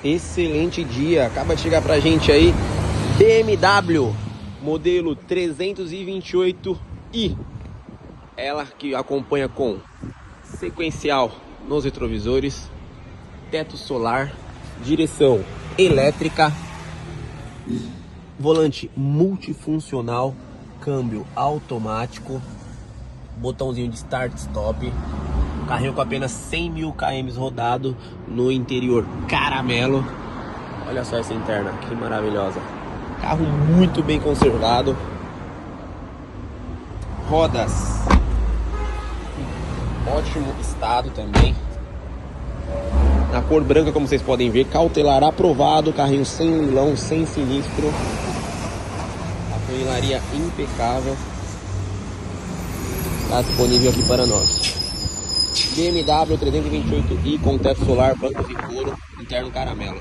Excelente dia, acaba de chegar pra gente aí BMW modelo 328i. Ela que acompanha com sequencial nos retrovisores, teto solar, direção elétrica, volante multifuncional, câmbio automático, botãozinho de start stop. Carrinho com apenas 100 mil km rodado no interior caramelo. Olha só essa interna, que maravilhosa. Carro muito bem conservado. Rodas ótimo estado também. Na cor branca, como vocês podem ver, cautelar aprovado. Carrinho sem leilão, sem sinistro. A funilaria impecável. Está disponível aqui para nós. BMW 328i com teto solar, bancos de couro, interno caramelo.